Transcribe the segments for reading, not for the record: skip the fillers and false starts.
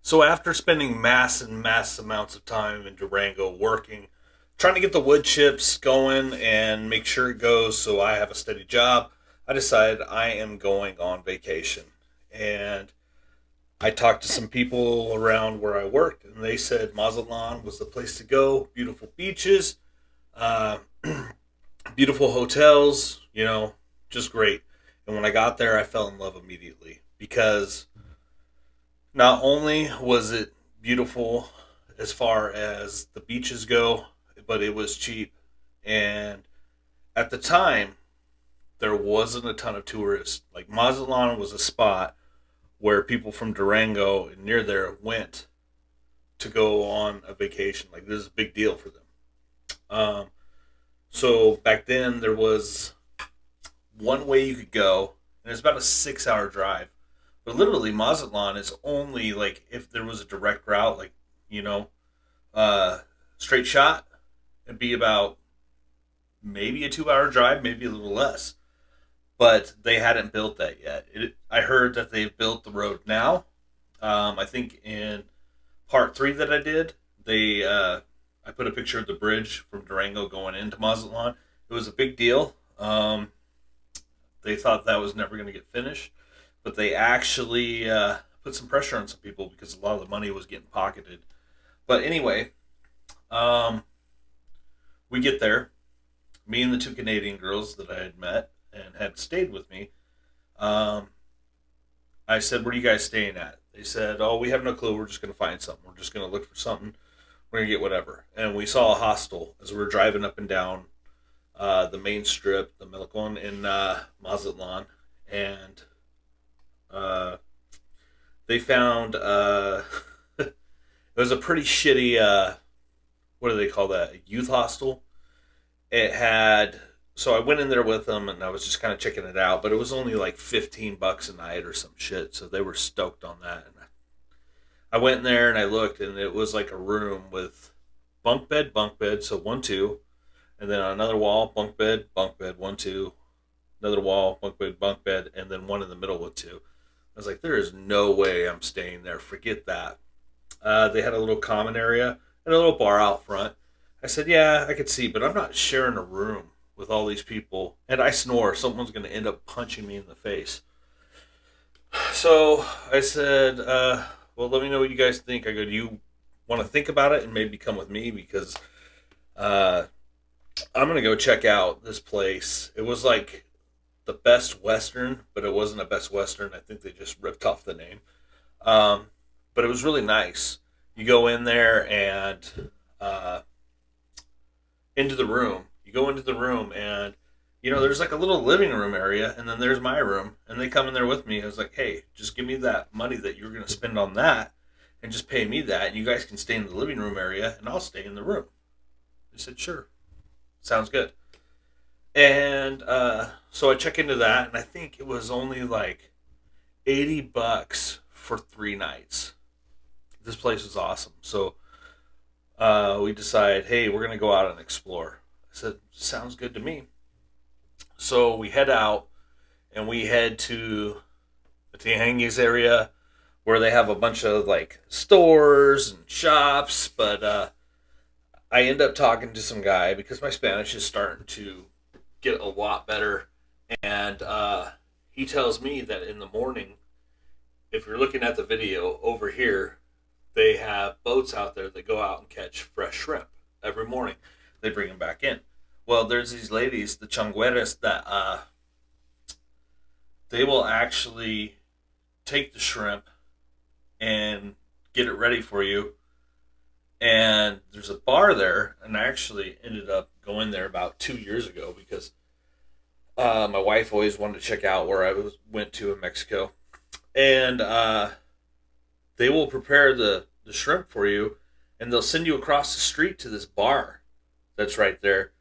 So after spending mass amounts of time in Durango working, trying to get the wood chips going and make sure it goes so I have a steady job, I decided I am going on vacation. And I talked to some people around where I worked, and they said Mazatlan was the place to go. Beautiful beaches, uh, beautiful hotels, just great. And when I got there, I fell in love immediately because not only was it beautiful as far as the beaches go, but it was cheap. And at the time, there wasn't a ton of tourists. Like Mazatlan was a spot where people from Durango and near there went to go on a vacation. Like this is a big deal for them. Um, so back then there was one way you could go, and it's about a 6 hour drive. But literally, Mazatlan is only like if there was a direct route, like you know, uh, straight shot, it'd be about maybe a 2 hour drive, maybe a little less. But they hadn't built that yet. I heard that they've built the road now. I think in part three that I did, I put a picture of the bridge from Durango going into Mazatlan. It was a big deal. They thought that was never going to get finished, but they actually put some pressure on some people because a lot of the money was getting pocketed. But anyway, um, we get there. Me and the two Canadian girls that I had met and had stayed with me. Um, I said, "Where are you guys staying at?" They said, "Oh, we have no clue. We're just going to find something. We're just going to look for something. We're going to get whatever." And we saw a hostel as we were driving up and down the main strip, the Milcon in Mazatlan, and uh, they found it was a pretty shitty. What do they call that? A youth hostel. It had so I went in there with them and I was just kind of checking it out, but it was only like $15 a night or some shit, so they were stoked on that. And I went in there and I looked, and it was like a room with bunk bed, so one, two, and then on another wall, bunk bed, one, two, another wall, bunk bed, and then one in the middle with two. I was like, there is no way I'm staying there. Forget that. They had a little common area and a little bar out front. I said, yeah, I could see, but I'm not sharing a room with all these people. And I snore. Someone's going to end up punching me in the face. So I said, well, let me know what you guys think. I go, do you want to think about it and maybe come with me? Because uh, I'm going to go check out this place. It was like the Best Western, but it wasn't a Best Western. I think they just ripped off the name. Um, but it was really nice. You go in there and uh, into the room. You go into the room and there's like a little living room area, and then there's my room, and they come in there with me. I was like, hey, just give me that money that you're going to spend on that, and just pay me that, and you guys can stay in the living room area, and I'll stay in the room. They said, sure, sounds good. And so I check into that, and I think it was only like $80 for 3 nights. This place was awesome. So we decide, hey, we're going to go out and explore. I said, sounds good to me. So we head out and we head to the Tianguis area where they have a bunch of like stores and shops. But I end up talking to some guy because my Spanish is starting to get a lot better. And he tells me that in the morning, if you're looking at the video over here, they have boats out there that go out and catch fresh shrimp every morning. They bring them back in. Well, there's these ladies, the changueras, that they will actually take the shrimp and get it ready for you. And there's a bar there, and I actually ended up going there about 2 years ago because my wife always wanted to check out where went to in Mexico. And they will prepare the shrimp for you, and they'll send you across the street to this bar that's right there,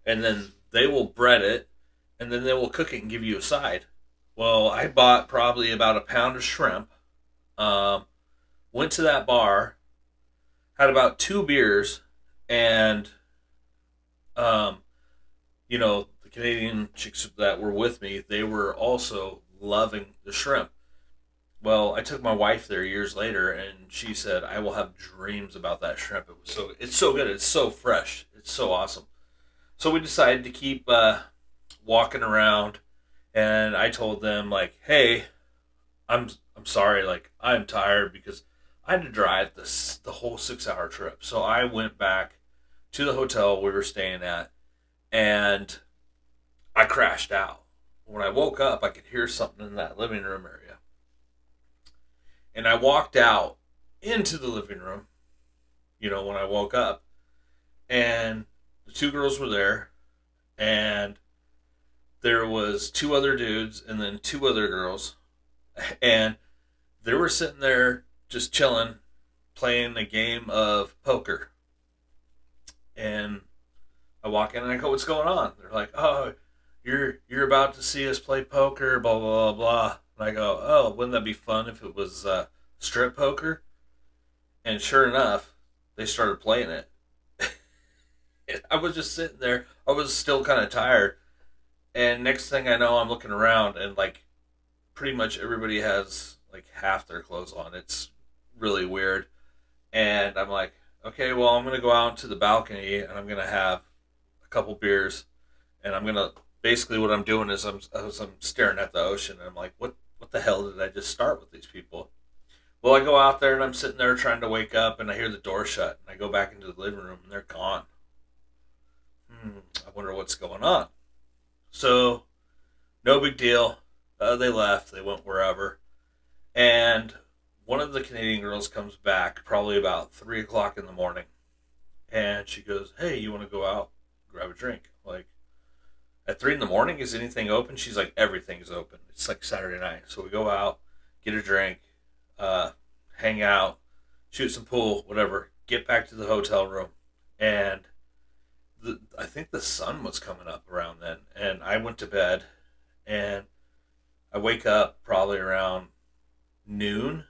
and then they will bread it, and then they will cook it and give you a side. Well, I bought probably about a pound of shrimp, um, went to that bar, had about 2 beers, and um, the Canadian chicks that were with me, they were also loving the shrimp. Well, I took my wife there years later, and she said I will have dreams about that shrimp. It's so good. It's so fresh. It's so awesome. So we decided to keep walking around, and I told them like, "Hey, I'm sorry. Like I'm tired because I had to drive the whole 6 hour trip. So I went back to the hotel we were staying at, and I crashed out. When I woke up, I could hear something in that living room area, and I walked out into the living room. When I woke up, and the two girls were there, and there was two other dudes, and then two other girls, and they were sitting there just chilling, playing a game of poker. And I walk in and I go, "What's going on?" They're like, "Oh, you're about to see us play poker, blah blah blah blah." And I go, "Oh, wouldn't that be fun if it was strip poker?" And sure enough, they started playing it. And I was just sitting there. I was still kind of tired. And next thing I know, I'm looking around and like pretty much everybody has like half their clothes on. It's really weird. And I'm like, okay, well, I'm gonna go out to the balcony and I'm gonna have a couple beers, and I'm gonna basically what I'm doing is I'm staring at the ocean, and I'm like, what the hell did I just start with these people? Well, I go out there and I'm sitting there trying to wake up, and I hear the door shut, and I go back into the living room and they're gone. I wonder what's going on. So no big deal. They left. They went wherever, and one of the Canadian girls comes back probably about 3 o'clock in the morning, and she goes, "Hey, you want to go out, grab a drink?" Like at 3 in the morning, is anything open? She's like, "Everything's open. It's like Saturday night." So we go out, get a drink, uh, hang out, shoot some pool, whatever. Get back to the hotel room, and I think the sun was coming up around then, and I went to bed, and I wake up probably around noon,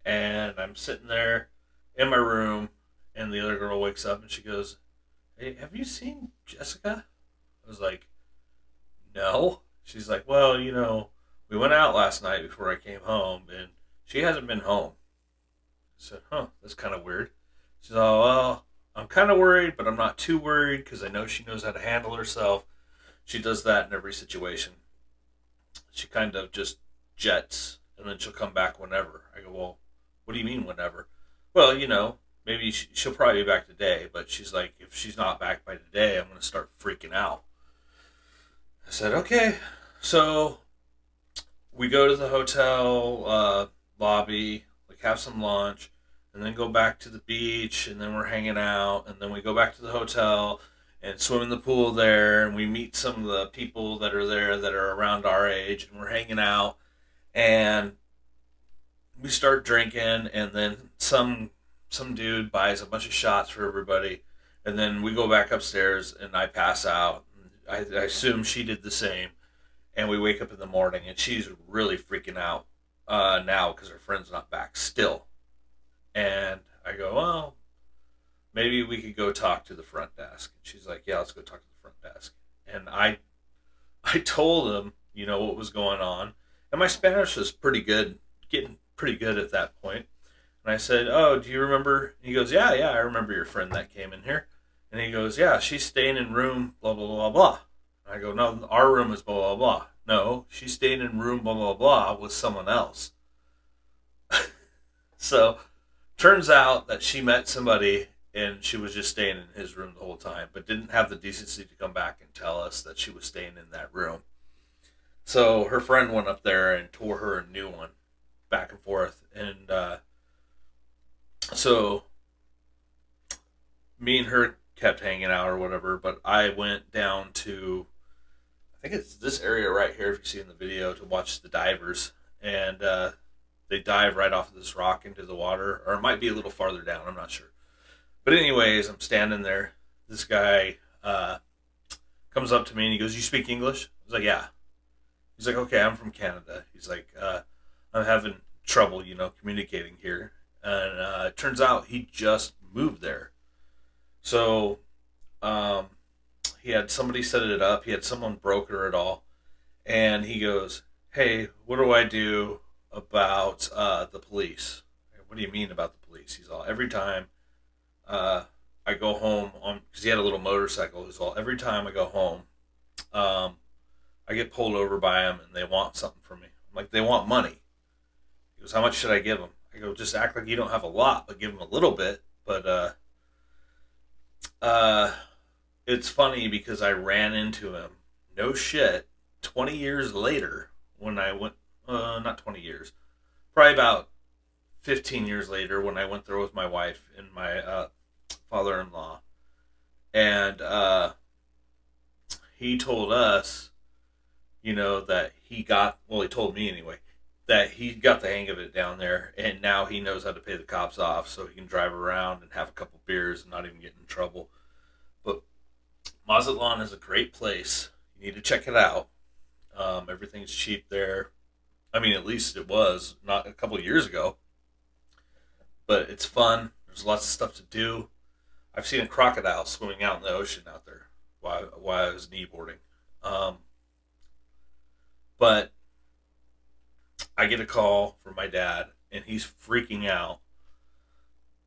and I'm sitting there in my room, and the other girl wakes up and she goes, "Hey, have you seen Jessica?" I was like, "No." She's like, "Well, we went out last night before I came home, and she hasn't been home." I said, "Huh, that's kind of weird." She said, "Oh, well, I'm kind of worried, but I'm not too worried because I know she knows how to handle herself. She does that in every situation. She kind of just jets, and then she'll come back whenever." I go, "Well, what do you mean whenever?" "Well, maybe she'll probably be back today, but she's like, if she's not back by today, I'm going to start freaking out." I said, "Okay." So we go to the hotel lobby, like have some lunch, and then go back to the beach, and then we're hanging out, and then we go back to the hotel and swim in the pool there, and we meet some of the people that are there that are around our age, and we're hanging out, and we start drinking, and then some dude buys a bunch of shots for everybody, and then we go back upstairs, and I pass out. I assume she did the same, and we wake up in the morning, and she's really freaking out now because her friend's not back still. And I go, "Well, maybe we could go talk to the front desk." And she's like, "Yeah, let's go talk to the front desk." And I told them, what was going on, and my Spanish was pretty good, getting pretty good at that point. And I said, "Oh, do you remember?" And he goes, "Yeah, yeah, I remember your friend that came in here." And he goes, "Yeah, she's staying in room blah blah blah blah." And I go, "No, our room is blah blah blah." "No, she's staying in room blah blah blah with someone else." So turns out that she met somebody, and she was just staying in his room the whole time, but didn't have the decency to come back and tell us that she was staying in that room. So her friend went up there and tore her a new one, back and forth, and so me and her kept hanging out or whatever. But I went down to, I think it's this area right here, if you see in the video, to watch the divers, and they dive right off of this rock into the water, or it might be a little farther down. I'm not sure. But anyways, I'm standing there. This guy comes up to me and he goes, "You speak English?" I was like, "Yeah." He's like, "Okay, I'm from Canada." He's like, "I'm having trouble, communicating here." And it turns out he just moved there. So um, he had somebody set it up. He had someone broker it all. And he goes, "Hey, what do I do? about the police. What do you mean about the police? He's all, every time uh, I go home on, because he had a little motorcycle. He's all, every time I go home, um, I get pulled over by them and they want something from me. I'm like, they want money. He goes, how much should I give them? I go, just act like you don't have a lot, but give them a little bit. But uh, it's funny because I ran into him. No shit. 20 years later, when I went, not 20 years, probably about 15 years later, when I went there with my wife and my father-in-law, and he told us, that he got, well, he told me anyway, that he got the hang of it down there, and now he knows how to pay the cops off, so he can drive around and have a couple beers and not even get in trouble. But Mazatlan is a great place. You need to check it out. Everything's cheap there. I mean, at least it was not a couple of years ago. But it's fun. There's lots of stuff to do. I've seen a crocodile swimming out in the ocean out there while I was kneeboarding. Um, but I get a call from my dad, and he's freaking out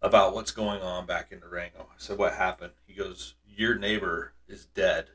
about what's going on back in Durango. I said, what happened? He goes, your neighbor is dead.